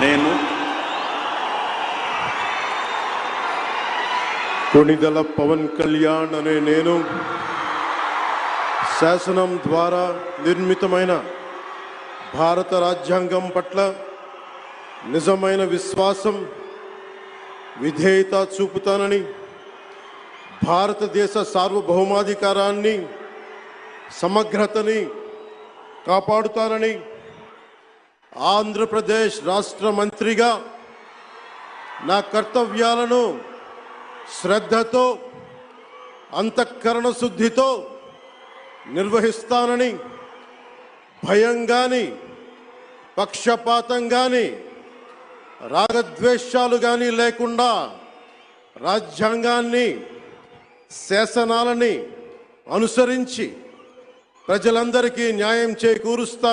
నేను కొణిదెల పవన్ కళ్యాణ్ అనే నేను శాసనం ద్వారా నిర్మితమైన భారత రాజ్యాంగం పట్ల నిజమైన విశ్వాసం విధేయత చూపుతానని, భారతదేశ సార్వభౌమాధికారాన్ని సమగ్రతని కాపాడుతానని, ఆంధ్రప్రదేశ్ రాష్ట్ర మంత్రిగా నా కర్తవ్యాలను శ్రద్ధతో అంతఃకరణ శుద్ధితో నిర్వహిస్తానని, భయం గాని పక్షపాతం గాని రాగద్వేషాలు గాని లేకుండా రాజ్యాంగాన్ని శాసనాలని అనుసరించి ప్రజలందరికీ న్యాయం చేకూరుస్తాను.